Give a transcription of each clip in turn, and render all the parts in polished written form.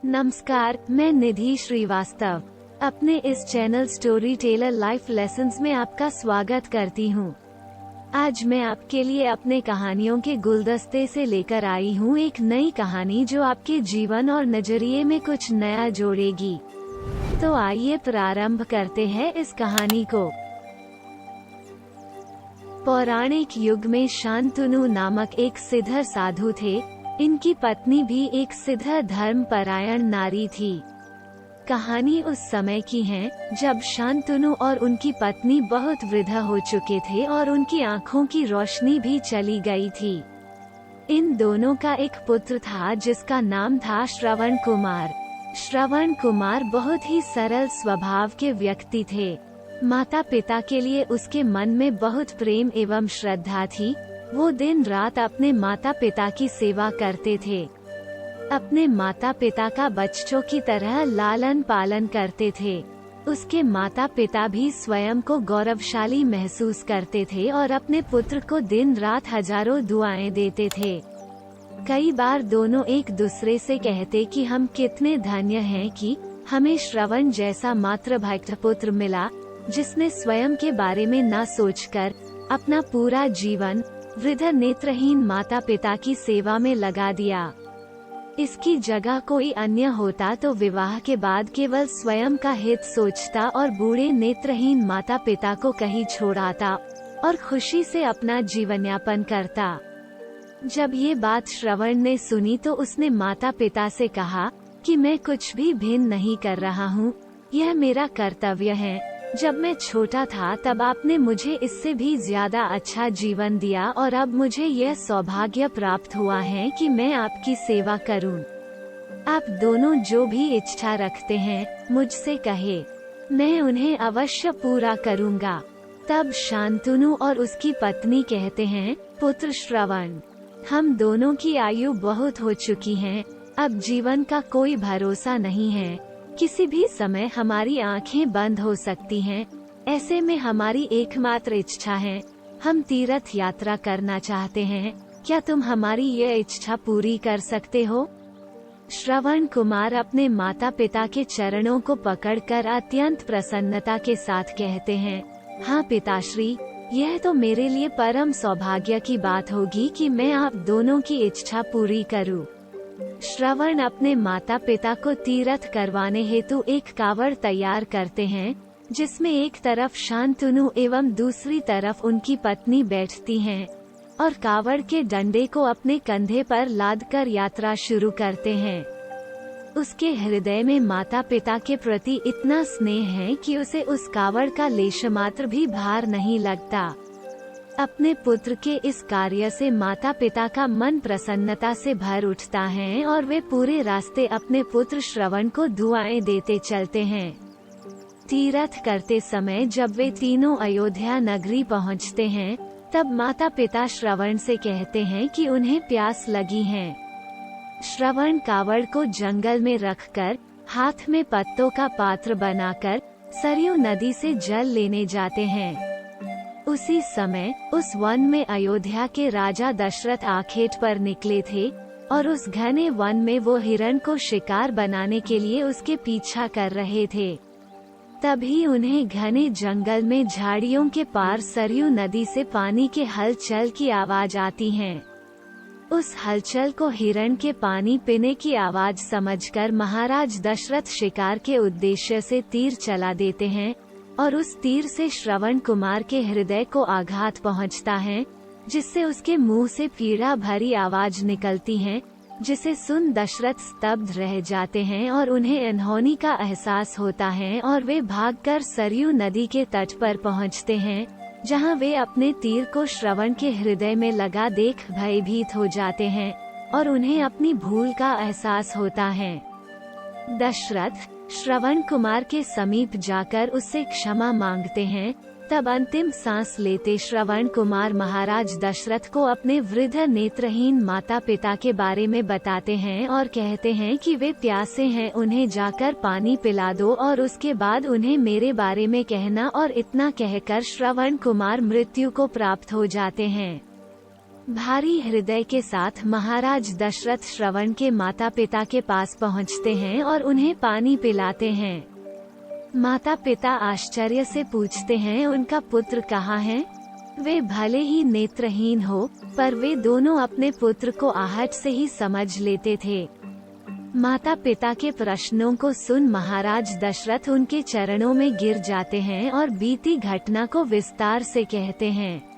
नमस्कार, मैं निधि श्रीवास्तव अपने इस channel story teller life lessons में आपका स्वागत करती हूँ। आज मैं आपके लिए अपने कहानियों के गुलदस्ते से लेकर आई हूँ एक नई कहानी जो आपके जीवन और नजरिए में कुछ नया जोड़ेगी। तो आइए प्रारंभ करते हैं इस कहानी को। पौराणिक युग में शांतनु नामक एक सिद्ध साधु थे। इनकी पत्नी भी एक सिद्ध धर्मपरायण नारी थी। कहानी उस समय की है जब शांतनु और उनकी पत्नी बहुत वृद्ध हो चुके थे और उनकी आंखों की रोशनी भी चली गई थी। इन दोनों का एक पुत्र था जिसका नाम था श्रवण कुमार। श्रवण कुमार बहुत ही सरल स्वभाव के व्यक्ति थे। माता पिता के लिए उसके मन में बहुत प्रेम एवं श्रद्धा थी। वो दिन रात अपने माता पिता की सेवा करते थे। अपने माता पिता का बच्चों की तरह लालन पालन करते थे। उसके माता पिता भी स्वयं को गौरवशाली महसूस करते थे और अपने पुत्र को दिन रात हजारों दुआएं देते थे। कई बार दोनों एक दूसरे से कहते कि हम कितने धन्य हैं कि हमें श्रवण जैसा मातृभक्त पुत्र मिला, जिसने स्वयं के बारे में न सोचकर अपना पूरा जीवन वृद्ध नेत्रहीन माता पिता की सेवा में लगा दिया। इसकी जगह कोई अन्य होता तो विवाह के बाद केवल स्वयं का हित सोचता और बूढ़े नेत्रहीन माता पिता को कहीं छोड़ाता और खुशी से अपना जीवन यापन करता। जब ये बात श्रवण ने सुनी तो उसने माता पिता से कहा कि मैं कुछ भी भिन्न नहीं कर रहा हूँ, यह मेरा कर्तव्य है। जब मैं छोटा था तब आपने मुझे इससे भी ज्यादा अच्छा जीवन दिया और अब मुझे यह सौभाग्य प्राप्त हुआ है कि मैं आपकी सेवा करूं। आप दोनों जो भी इच्छा रखते हैं मुझसे कहे, मैं उन्हें अवश्य पूरा करूंगा। तब शांतनु और उसकी पत्नी कहते हैं, पुत्र श्रवण, हम दोनों की आयु बहुत हो चुकी है। अब जीवन का कोई भरोसा नहीं है। किसी भी समय हमारी आंखें बंद हो सकती हैं। ऐसे में हमारी एकमात्र इच्छा है, हम तीर्थ यात्रा करना चाहते हैं। क्या तुम हमारी यह इच्छा पूरी कर सकते हो? श्रवण कुमार अपने माता पिता के चरणों को पकड़कर अत्यंत प्रसन्नता के साथ कहते हैं, हाँ पिताश्री, यह तो मेरे लिए परम सौभाग्य की बात होगी कि मैं आप दोनों की इच्छा पूरी करूं। श्रवण अपने माता पिता को तीर्थ करवाने हेतु एक कावड़ तैयार करते हैं, जिसमें एक तरफ शांतनु एवं दूसरी तरफ उनकी पत्नी बैठती हैं और कावड़ के डंडे को अपने कंधे पर लादकर यात्रा शुरू करते हैं। उसके हृदय में माता पिता के प्रति इतना स्नेह है कि उसे उस कावड़ का लेशमात्र भी भार नहीं लगता। अपने पुत्र के इस कार्य से माता पिता का मन प्रसन्नता से भर उठता है और वे पूरे रास्ते अपने पुत्र श्रवण को दुआएं देते चलते हैं। तीर्थ करते समय जब वे तीनों अयोध्या नगरी पहुंचते हैं, तब माता पिता श्रवण से कहते हैं कि उन्हें प्यास लगी है। श्रवण कावड़ को जंगल में रखकर हाथ में पत्तों का पात्र बनाकर सरयू नदी से जल लेने जाते हैं। उसी समय उस वन में अयोध्या के राजा दशरथ आखेट पर निकले थे और उस घने वन में वो हिरण को शिकार बनाने के लिए उसके पीछा कर रहे थे। तभी उन्हें घने जंगल में झाड़ियों के पार सरयू नदी से पानी के हलचल की आवाज आती है। उस हलचल को हिरण के पानी पीने की आवाज समझकर महाराज दशरथ शिकार के उद्देश्य से तीर चला देते हैं और उस तीर से श्रवण कुमार के हृदय को आघात पहुंचता है, जिससे उसके मुंह से पीड़ा भरी आवाज निकलती है, जिसे सुन दशरथ स्तब्ध रह जाते हैं और उन्हें अनहोनी का एहसास होता है और वे भागकर सरयू नदी के तट पर पहुंचते हैं, जहां वे अपने तीर को श्रवण के हृदय में लगा देख भयभीत हो जाते हैं और उन्हें अपनी भूल का एहसास होता है। दशरथ श्रवण कुमार के समीप जाकर उससे क्षमा मांगते हैं। तब अंतिम सांस लेते श्रवण कुमार महाराज दशरथ को अपने वृद्ध नेत्रहीन माता पिता के बारे में बताते हैं और कहते हैं कि वे प्यासे हैं, उन्हें जाकर पानी पिला दो और उसके बाद उन्हें मेरे बारे में कहना। और इतना कहकर श्रवण कुमार मृत्यु को प्राप्त हो जाते हैं। भारी हृदय के साथ महाराज दशरथ श्रवण के माता पिता के पास पहुंचते हैं और उन्हें पानी पिलाते हैं। माता पिता आश्चर्य से पूछते हैं उनका पुत्र कहाँ है। वे भले ही नेत्रहीन हो, पर वे दोनों अपने पुत्र को आहट से ही समझ लेते थे। माता पिता के प्रश्नों को सुन महाराज दशरथ उनके चरणों में गिर जाते हैं और बीती घटना को विस्तार से कहते हैं।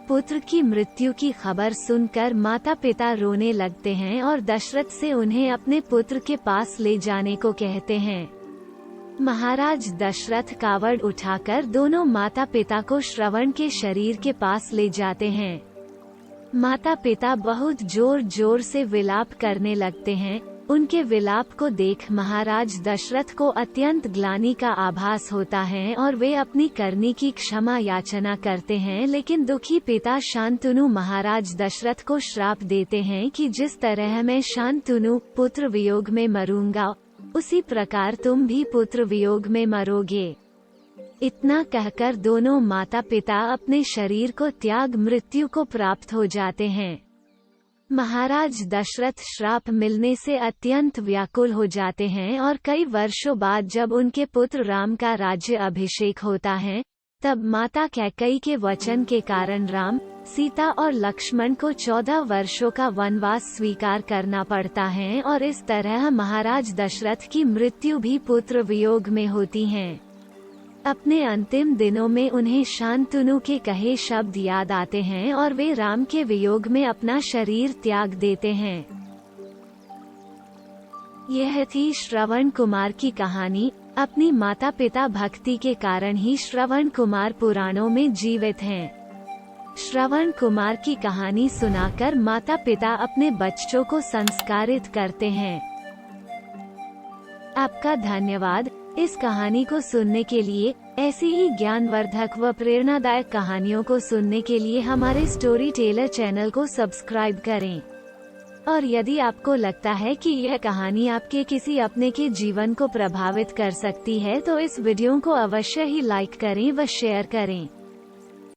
पुत्र की मृत्यु की खबर सुनकर माता पिता रोने लगते हैं और दशरथ से उन्हें अपने पुत्र के पास ले जाने को कहते हैं। महाराज दशरथ कावड़ उठाकर दोनों माता पिता को श्रवण के शरीर के पास ले जाते हैं। माता पिता बहुत जोर जोर से विलाप करने लगते हैं। उनके विलाप को देख महाराज दशरथ को अत्यंत ग्लानि का आभास होता है और वे अपनी करनी की क्षमा याचना करते हैं, लेकिन दुखी पिता शांतनु महाराज दशरथ को श्राप देते हैं कि जिस तरह मैं शांतनु पुत्र वियोग में मरूंगा, उसी प्रकार तुम भी पुत्र वियोग में मरोगे। इतना कहकर दोनों माता पिता अपने शरीर को त्याग मृत्यु को प्राप्त हो जाते हैं। महाराज दशरथ श्राप मिलने से अत्यंत व्याकुल हो जाते हैं और कई वर्षों बाद जब उनके पुत्र राम का राज्य अभिषेक होता है, तब माता कैकेयी के वचन के कारण राम, सीता और लक्ष्मण को 14 वर्षों का वनवास स्वीकार करना पड़ता है और इस तरह महाराज दशरथ की मृत्यु भी पुत्र वियोग में होती है। अपने अंतिम दिनों में उन्हें शांतनु के कहे शब्द याद आते हैं और वे राम के वियोग में अपना शरीर त्याग देते हैं। यह थी श्रवण कुमार की कहानी। अपनी माता पिता भक्ति के कारण ही श्रवण कुमार पुराणों में जीवित हैं। श्रवण कुमार की कहानी सुनाकर माता पिता अपने बच्चों को संस्कारित करते हैं। आपका धन्यवाद। इस कहानी को सुनने के लिए, ऐसी ही ज्ञानवर्धक व प्रेरणादायक कहानियों को सुनने के लिए हमारे स्टोरी टेलर चैनल को सब्सक्राइब करें। और यदि आपको लगता है कि यह कहानी आपके किसी अपने के जीवन को प्रभावित कर सकती है, तो इस वीडियो को अवश्य ही लाइक करें व शेयर करें।